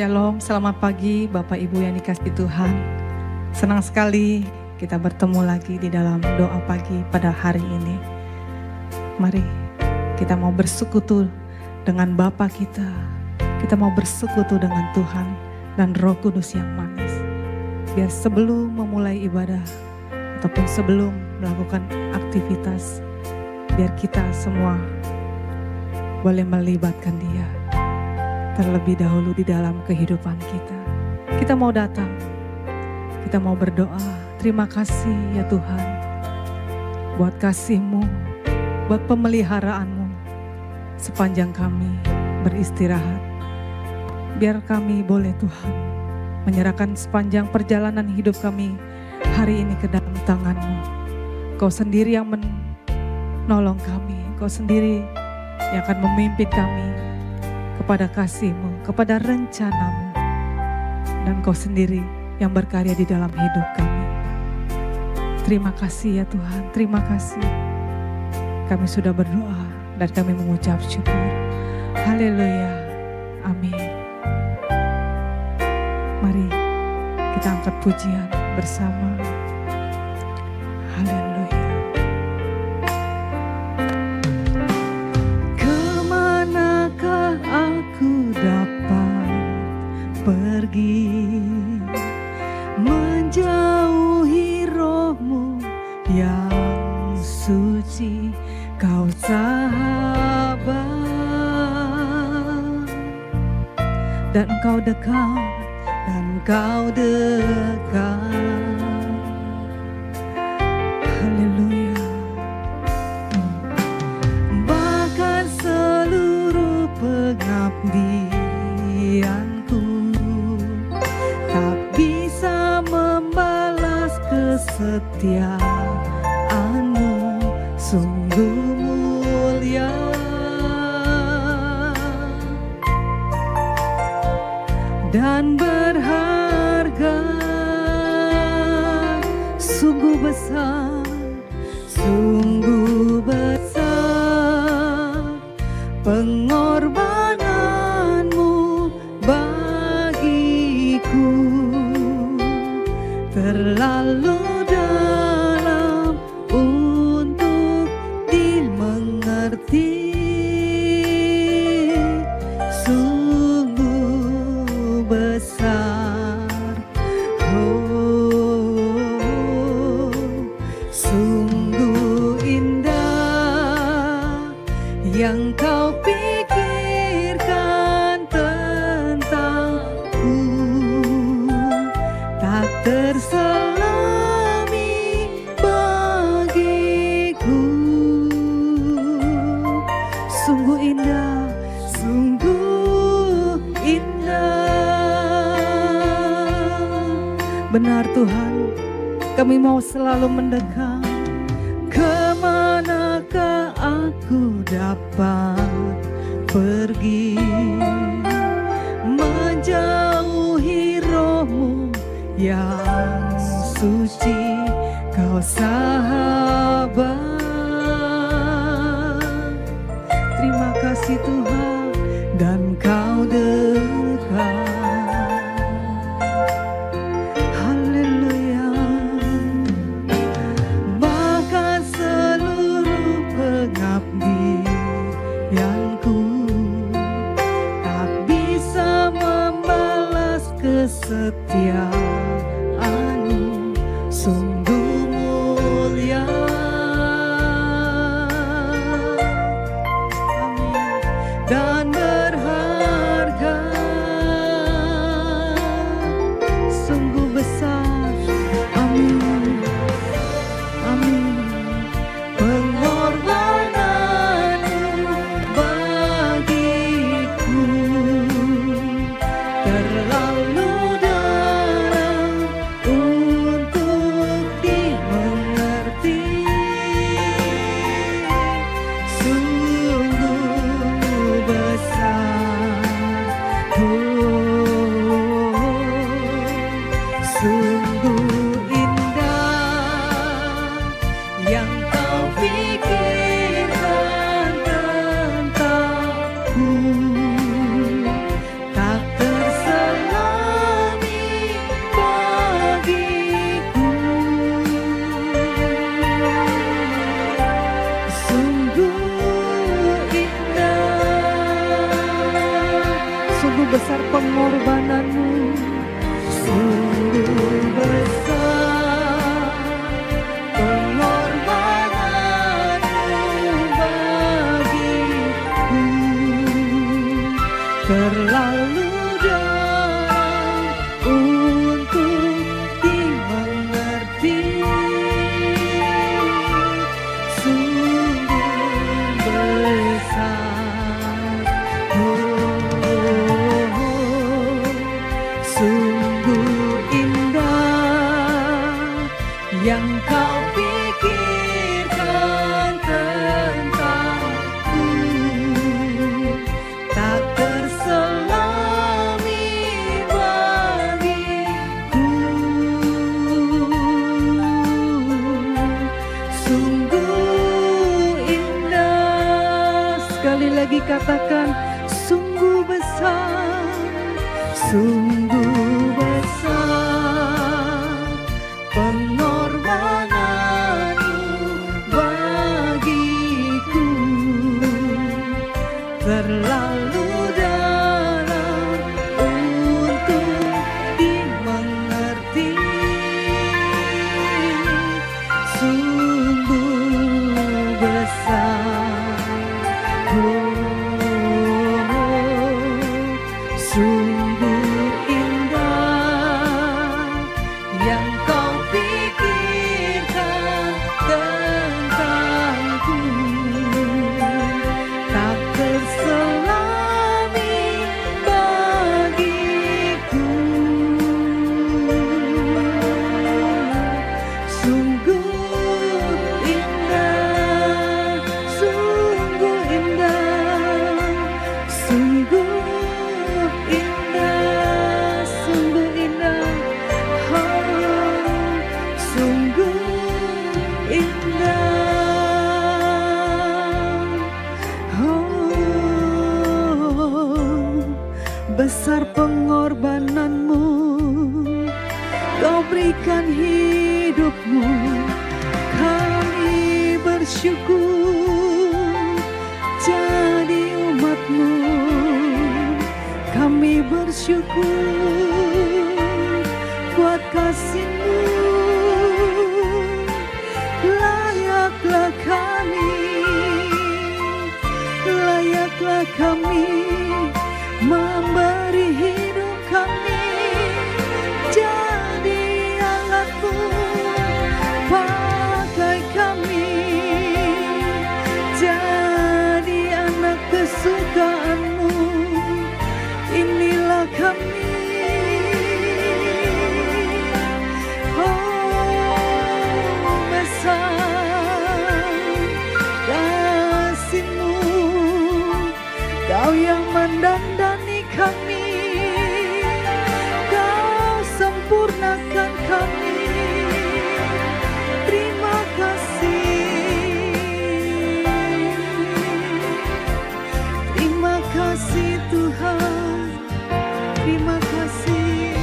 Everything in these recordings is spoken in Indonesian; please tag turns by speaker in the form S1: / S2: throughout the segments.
S1: Shalom, selamat pagi Bapak Ibu yang dikasihi Tuhan. Senang sekali kita bertemu lagi di dalam doa pagi pada hari ini. Mari kita mau bersekutu dengan Bapa kita. Kita mau bersekutu dengan Tuhan dan Roh Kudus yang manis. Biar sebelum memulai ibadah ataupun sebelum melakukan aktivitas, biar kita semua boleh melibatkan Dia terlebih dahulu di dalam kehidupan kita. Kita mau datang, kita mau berdoa. Terima kasih ya Tuhan, buat kasih-Mu, buat pemeliharaanmu sepanjang kami beristirahat. Biar kami boleh Tuhan menyerahkan sepanjang perjalanan hidup kami hari ini ke dalam tangan-Mu. Kau sendiri yang menolong kami, Kau sendiri yang akan memimpin kami kepada kasih-Mu, kepada rencana-Mu. Dan Kau sendiri yang berkarya di dalam hidup kami. Terima kasih ya Tuhan, terima kasih. Kami sudah berdoa dan kami mengucap syukur. Haleluya, amin. Mari kita angkat pujian bersama. Haleluya. Aku dapat pergi menjauhi Roh-Mu yang suci, Kau sahabat, dan Engkau dekat, dan Kau dekat. Haleluya. Bahkan seluruh pengabdianku tak bisa membalas kesetiaan-Mu, sungguh mulia dan berharga, sungguh besar, sungguh besar pengorbanan-Mu bagiku, terlalu dalam untuk dimengerti, sungguh besar, oh, sungguh indah yang Kau pikirkan tentangku, tak terselami bagiku. Sungguh indah, sungguh indah. Benar Tuhan, kami mau selalu mendekat. Kemanakah aku dapat pergi menjauhi Roh-Mu yang suci, Kau sahabat. Terima kasih Tuhan, dan Kau dekat. Haleluya. Bahkan seluruh pengabdianku tak bisa membalas kesetiaan-Mu, sungguh mulia. Amin. Dan berharga, sungguh besar. Amin. Amin. Pengorbanan-Mu bagiku terlalu dalam untuk dimengerti, sungguh besar, oh, sungguh indah yang Kau pikirkan tentangku, tak terselami yang kau pikirkan tentangku tak terselami bagiku. Sungguh indah, sekali lagi katakan, sungguh besar, sungguh besar pengorbananmu bagiku, terlalu dalam untuk dimengerti. Sungguh besar, sungguh indah yang kau pikirkan tentangku tak terselami bagiku. Sungguh indah, sungguh indah, sungguh indah, sungguh indah, oh, sungguh indah, oh, besar pengorbananmu, kau berikan hidupmu, kami bersyukur jadi umatmu. Kami bersyukur buat kasih-Mu, layaklah kami memberi hidup kami jadi alat-Mu, pakai kami jadi anak kesukaan-Mu. Inilah kami, oh besar kasih-Mu, Kau yang mendandani kami, Kau sempurnakan kami. Terima kasih, terima kasih Tuhan. Terima kasih,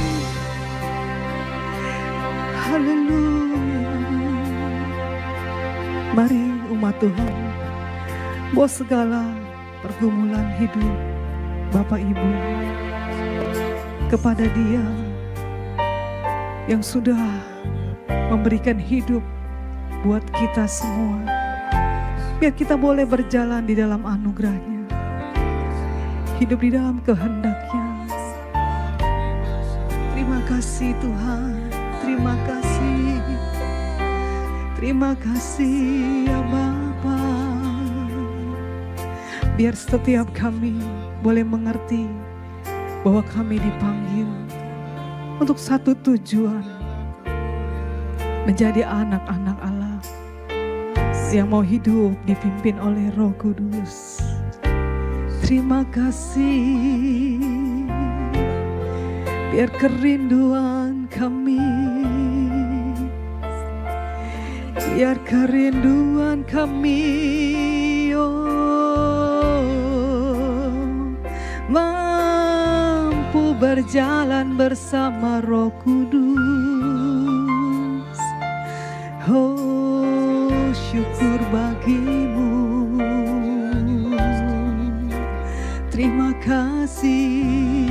S1: haleluya. Mari umat Tuhan, bahwa segala pergumulan hidup Bapak Ibu kepada Dia yang sudah memberikan hidup buat kita semua, biar kita boleh berjalan di dalam anugerah-Nya, hidup di dalam kehendak-Nya. Terima kasih Tuhan, terima kasih, terima kasih ya Bapa. Biar setiap kami boleh mengerti bahwa kami dipanggil untuk satu tujuan, menjadi anak-anak Allah yang mau hidup dipimpin oleh Roh Kudus. Terima kasih. Biar kerinduan kami, biar kerinduan kami, oh, mampu berjalan bersama Roh Kudus. Oh, syukur bagi-Mu. Terima kasih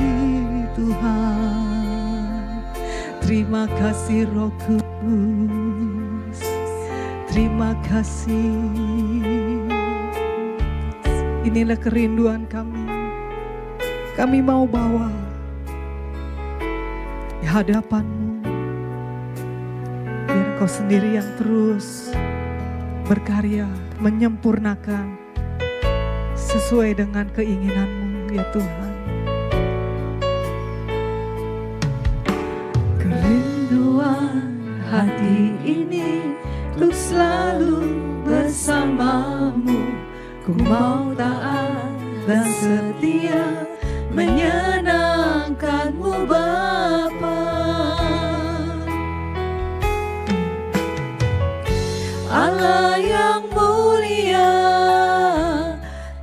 S1: Tuhan. Terima kasih Roh Kudus. Terima kasih. Inilah kerinduan kami. Kami mau bawa di hadapan-Mu. Biar Kau sendiri yang terus berkarya, menyempurnakan sesuai dengan keinginan-Mu ya Tuhan. Kerinduan
S2: hati ini untuk selalu bersamamu. Ku mau taat dan setia menyenangkanmu Bapa. Allah yang mulia,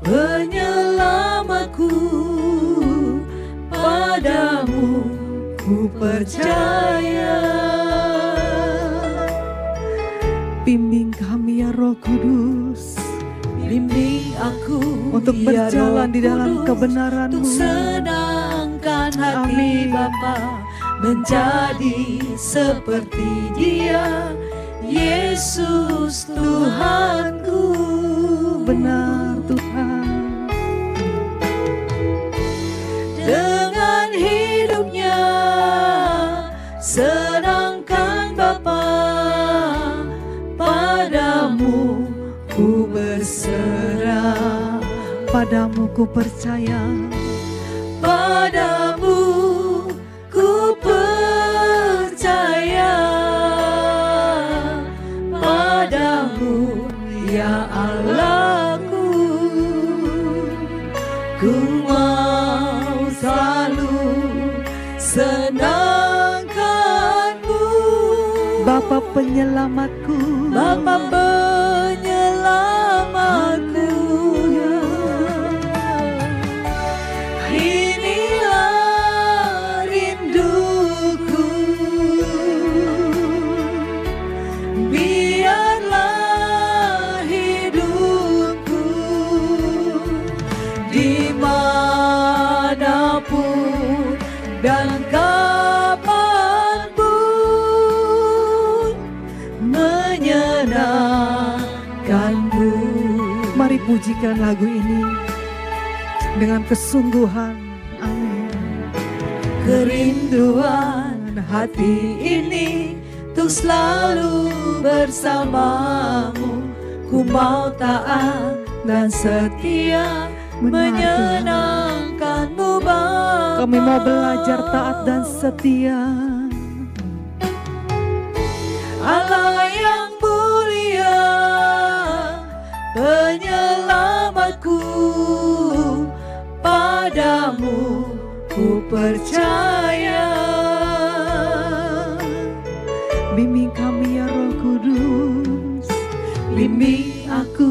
S2: penyelamatku, padamu ku percaya.
S1: Bimbing kami ya Roh Kudus,
S2: bimbing aku
S1: untuk
S2: ya
S1: berjalan
S2: Roh
S1: di dalam
S2: Kudus,
S1: kebenaran-Mu.
S2: untuk senangkan hati
S1: Amin.
S2: Bapa, menjadi seperti Dia, Yesus Tuhanku.
S1: Benar Tuhan.
S2: Dengan hidupnya senangkan Bapa, padamu ku berserah.
S1: Padamu ku percaya,
S2: Padamu ku percaya. Padamu ya Allahku, ku mau selalu senangkanmu.
S1: Bapa penyelamatku,
S2: Bapa penyelamatku, inilah rinduku. Biarlah hidupku dimanapun dan kapanpun menyenangkanmu.
S1: mari pujikan lagu ini dengan kesungguhan. Amin.
S2: Kerinduan hati ini untuk selalu bersamamu. Ku mau taat dan setia menyenangkanmu Bapa.
S1: Kami mau belajar taat dan setia.
S2: Allah yang mulia, penyelamatku, padamu ku percaya.
S1: Bimbing kami ya Roh Kudus,
S2: Bimbing aku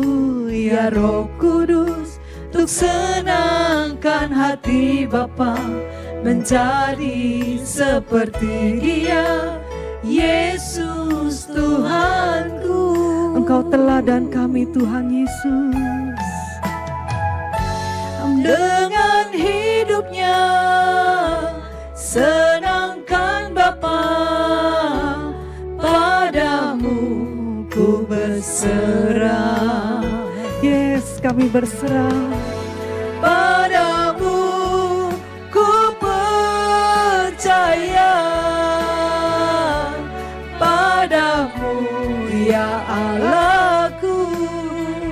S2: ya Roh Kudus, untuk senangkan hati Bapa, menjadi seperti Dia, Yesus Tuhanku.
S1: Engkau teladan kami Tuhan Yesus.
S2: Dengan hidupnya senangkan Bapa, padamu ku berserah.
S1: Yes, kami berserah.
S2: Padamu ku percaya. Padamu ya Allahku,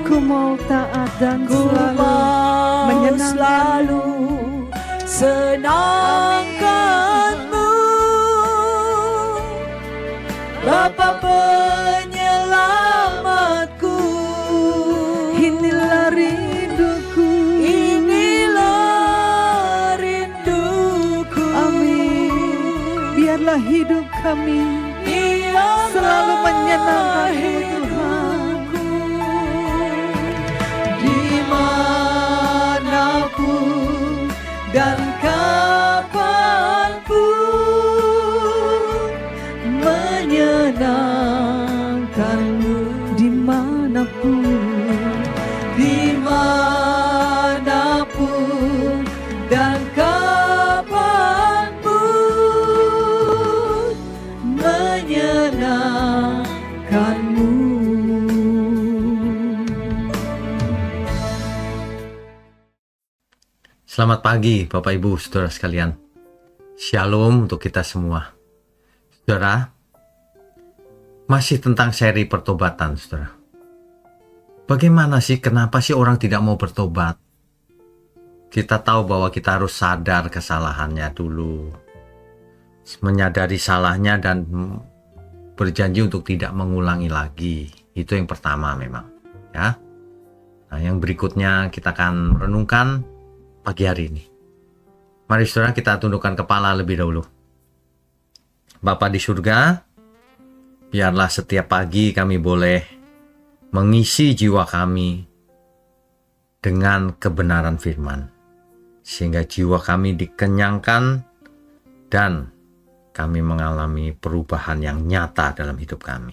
S1: Ku mau taat dan
S2: ku
S1: selalu
S2: mau
S1: menyenangkan.
S2: selalu senangkanmu. Bapa penyelamatku,
S1: Inilah rinduku.
S2: inilah rinduku.
S1: Amin. Biarlah hidup kami selalu menyenangkan-Mu Tuhan.
S2: Dimanapun dan kapanpun menyenangkanmu. Dimanapun dan kapanpun menyenangkanmu.
S3: Selamat pagi Bapak Ibu Saudara sekalian. Shalom untuk kita semua. Saudara, masih tentang seri pertobatan, Saudara. Bagaimana sih, kenapa sih orang tidak mau bertobat? Kita tahu bahwa kita harus sadar kesalahannya dulu. Menyadari salahnya dan berjanji untuk tidak mengulangi lagi. Itu yang pertama memang, ya. Nah, yang berikutnya kita akan renungkan pagi hari ini. Mari saudara kita tundukkan kepala lebih dahulu. Bapa di surga, biarlah setiap pagi kami boleh mengisi jiwa kami dengan kebenaran firman, sehingga jiwa kami dikenyangkan dan kami mengalami perubahan yang nyata dalam hidup kami.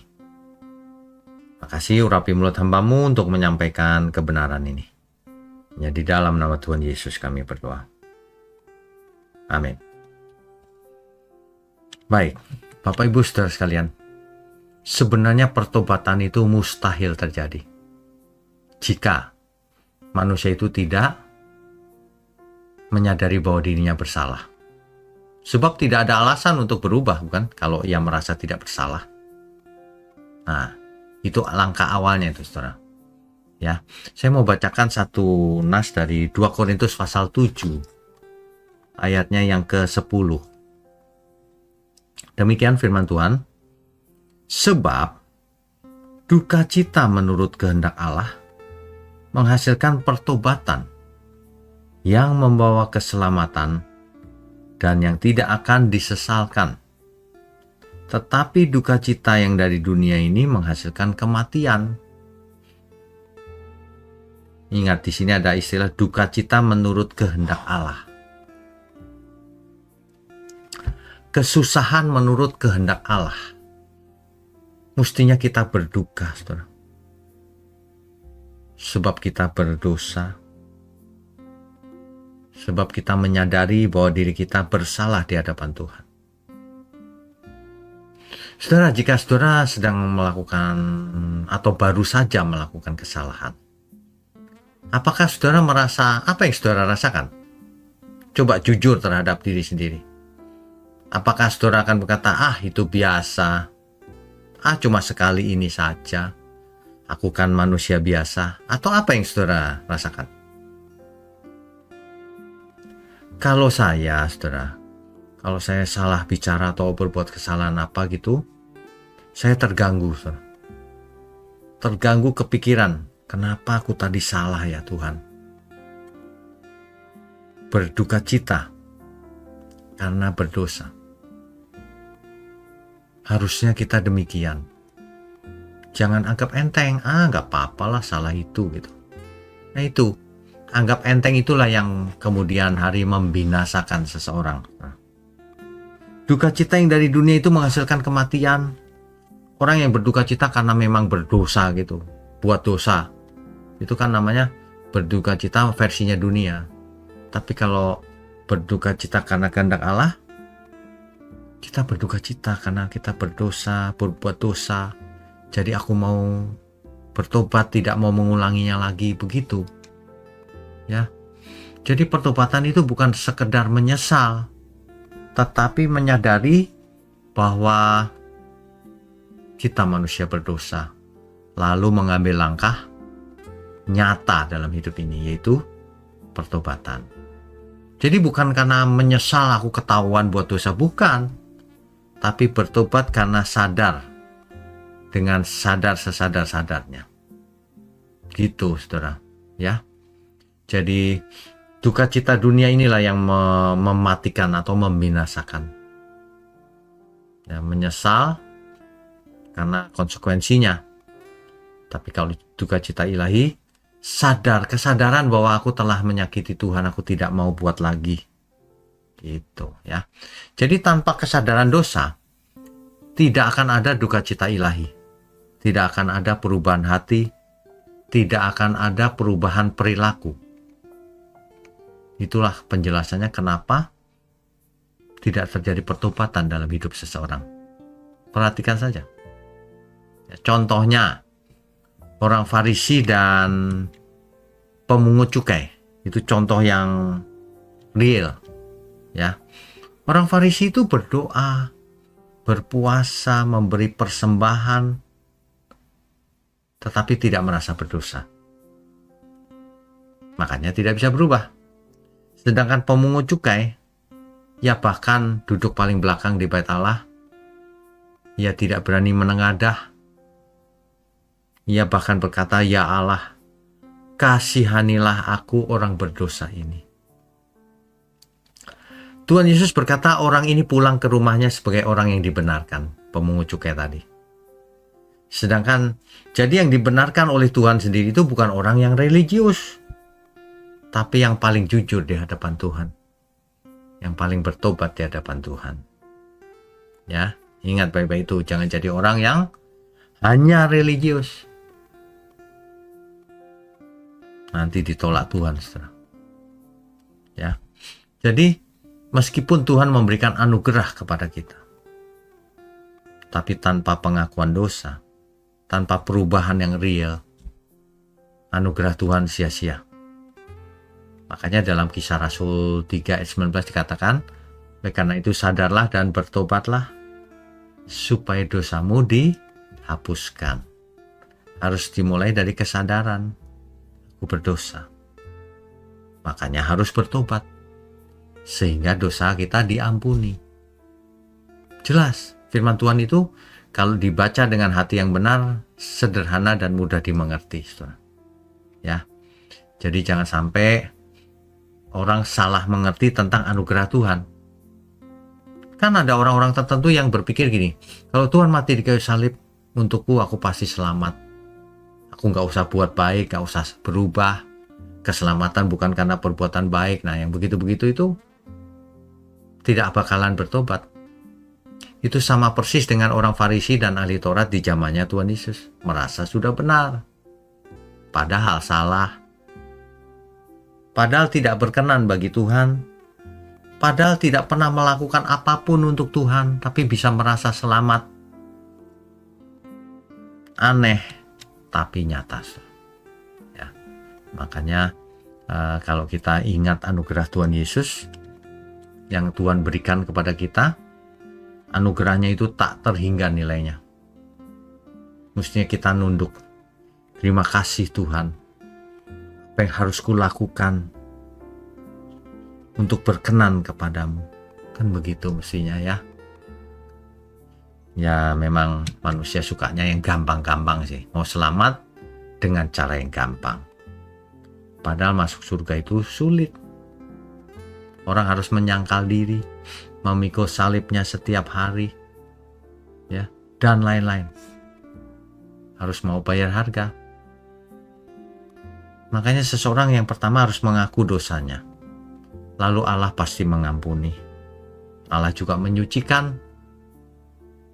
S3: Makasih urapi mulut hamba-Mu untuk menyampaikan kebenaran ini. Hanya di dalam nama Tuhan Yesus kami berdoa. Amin. Baik, Bapak Ibu Saudara sekalian, sebenarnya pertobatan itu mustahil terjadi jika manusia itu tidak menyadari bahwa dirinya bersalah. Sebab tidak ada alasan untuk berubah, bukan? Kalau ia merasa tidak bersalah. Nah, itu langkah awalnya itu, saudara. Ya, saya mau bacakan satu nas dari 2 Korintus pasal 7, ayatnya yang ke-10. Demikian firman Tuhan. Sebab duka cita menurut kehendak Allah menghasilkan pertobatan yang membawa keselamatan dan yang tidak akan disesalkan. Tetapi duka cita yang dari dunia ini menghasilkan kematian. Ingat, di sini ada istilah duka cita menurut kehendak Allah. Kesusahan menurut kehendak Allah. Mestinya kita berduka, saudara. Sebab kita berdosa. Sebab kita menyadari bahwa diri kita bersalah di hadapan Tuhan. Saudara, jika saudara sedang melakukan atau baru saja melakukan kesalahan, apakah saudara merasa apa yang saudara rasakan? Coba jujur terhadap diri sendiri. Apakah saudara akan berkata, itu biasa, cuma sekali ini saja, aku kan manusia biasa, atau apa yang saudara rasakan? Kalau saya, saudara, kalau saya salah bicara atau berbuat kesalahan apa gitu, saya terganggu, saudara. Terganggu kepikiran, kenapa aku tadi salah ya Tuhan? Berduka cita karena berdosa. Harusnya kita demikian. Jangan anggap enteng, nggak apa-apalah salah itu gitu. Nah itu, anggap enteng itulah yang kemudian hari membinasakan seseorang. Duka cita yang dari dunia itu menghasilkan kematian. Orang yang berduka cita karena memang berdosa gitu, buat dosa. Itu kan namanya berduka cita versinya dunia. Tapi kalau berduka cita karena kehendak Allah, kita berduka cita karena kita berdosa, berbuat dosa. Jadi aku mau bertobat, tidak mau mengulanginya lagi, begitu. Ya. Jadi pertobatan itu bukan sekedar menyesal, tetapi menyadari bahwa kita manusia berdosa, lalu mengambil langkah nyata dalam hidup ini, yaitu pertobatan. Jadi bukan karena menyesal aku ketahuan buat dosa, bukan. Tapi bertobat karena sadar, dengan sadar sesadar-sadarnya. Gitu, saudara. Ya. Jadi duka cita dunia inilah yang mematikan atau membinasakan. Ya, menyesal karena konsekuensinya. Tapi kalau duka cita ilahi, kesadaran bahwa aku telah menyakiti Tuhan, aku tidak mau buat lagi. Gitu ya. Jadi tanpa kesadaran dosa, tidak akan ada duka cita ilahi. Tidak akan ada perubahan hati, tidak akan ada perubahan perilaku. Itulah penjelasannya kenapa tidak terjadi pertobatan dalam hidup seseorang. Perhatikan saja. Contohnya, orang Farisi dan pemungut cukai. Itu contoh yang real. Ya. Orang Farisi itu berdoa, berpuasa, memberi persembahan, tetapi tidak merasa berdosa. Makanya tidak bisa berubah. Sedangkan pemungut cukai, ya bahkan duduk paling belakang di bait Allah, Ia tidak berani menengadah. Ia bahkan berkata, "Ya Allah, kasihanilah aku orang berdosa ini." Tuhan Yesus berkata orang ini pulang ke rumahnya sebagai orang yang dibenarkan, pemungut cukai tadi. Sedangkan jadi yang dibenarkan oleh Tuhan sendiri itu bukan orang yang religius, tapi yang paling jujur di hadapan Tuhan, yang paling bertobat di hadapan Tuhan. Ya, ingat baik-baik itu, jangan jadi orang yang hanya religius. Nanti ditolak Tuhan, saudara. Ya, jadi meskipun Tuhan memberikan anugerah kepada kita, tapi tanpa pengakuan dosa, tanpa perubahan yang real, anugerah Tuhan sia-sia. Makanya dalam Kisah Rasul 3 ayat 19 dikatakan, "Oleh karena itu sadarlah dan bertobatlah, supaya dosamu dihapuskan." Harus dimulai dari kesadaran, aku berdosa. Makanya harus bertobat, sehingga dosa kita diampuni. Jelas, firman Tuhan itu kalau dibaca dengan hati yang benar, sederhana dan mudah dimengerti, saudara. Ya, jadi jangan sampai orang salah mengerti tentang anugerah Tuhan. Kan ada orang-orang tertentu yang berpikir gini, kalau Tuhan mati di kayu salib untukku, aku pasti selamat. Aku nggak usah buat baik, nggak usah berubah. Keselamatan bukan karena perbuatan baik. Nah, yang begitu-begitu itu tidak bakalan bertobat. Itu sama persis dengan orang Farisi dan ahli Taurat di zamannya Tuhan Yesus. Merasa sudah benar, padahal salah. Padahal tidak berkenan bagi Tuhan. Padahal tidak pernah melakukan apapun untuk Tuhan, tapi bisa merasa selamat. Aneh, tapi nyata. Ya, makanya kalau kita ingat anugerah Tuhan Yesus yang Tuhan berikan kepada kita, anugerahnya itu tak terhingga nilainya. Mestinya kita nunduk. Terima kasih Tuhan. Apa yang harus kulakukan untuk berkenan kepadamu? Kan begitu mestinya ya. Ya memang manusia sukanya yang gampang-gampang sih. Mau selamat dengan cara yang gampang. Padahal masuk surga itu sulit. Orang harus menyangkal diri, memikul salibnya setiap hari, ya, dan lain-lain. Harus mau bayar harga. Makanya seseorang yang pertama harus mengaku dosanya. Lalu Allah pasti mengampuni. Allah juga menyucikan.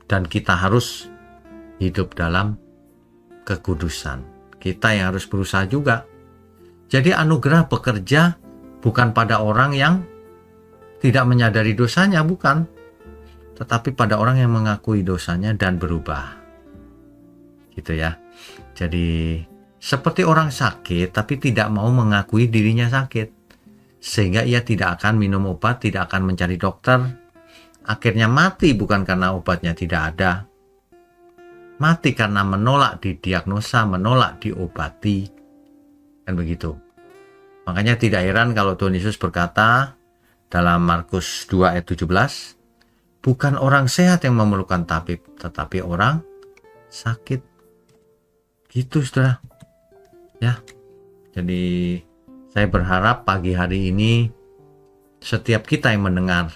S3: Dan kita harus hidup dalam kekudusan. Kita yang harus berusaha juga. Jadi anugerah bekerja bukan pada orang yang tidak menyadari dosanya, bukan. Tetapi pada orang yang mengakui dosanya dan berubah. Gitu ya. Jadi seperti orang sakit tapi tidak mau mengakui dirinya sakit. Sehingga ia tidak akan minum obat, tidak akan mencari dokter. Akhirnya mati bukan karena obatnya tidak ada. Mati karena menolak didiagnosa, menolak diobati. Kan begitu. Makanya tidak heran kalau Tuhan Yesus berkata dalam Markus 2 ayat 17, bukan orang sehat yang memerlukan tabib, tetapi orang sakit. Gitu, saudara. Ya. Jadi saya berharap pagi hari ini setiap kita yang mendengar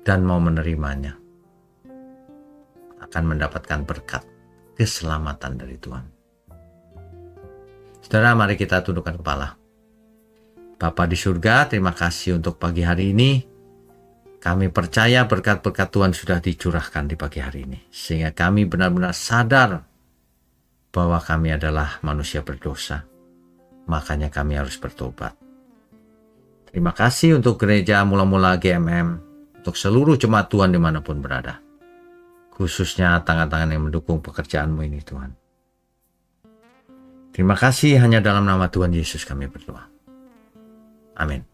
S3: dan mau menerimanya akan mendapatkan berkat keselamatan dari Tuhan. Saudara, mari kita tundukkan kepala. Bapa di surga, terima kasih untuk pagi hari ini. Kami percaya berkat-berkat Tuhan sudah dicurahkan di pagi hari ini. Sehingga kami benar-benar sadar bahwa kami adalah manusia berdosa. Makanya kami harus bertobat. Terima kasih untuk gereja Mula-Mula GMM, untuk seluruh jemaat Tuhan dimanapun berada. Khususnya tangan-tangan yang mendukung pekerjaanmu ini Tuhan. Terima kasih, hanya dalam nama Tuhan Yesus kami berdoa. Amin.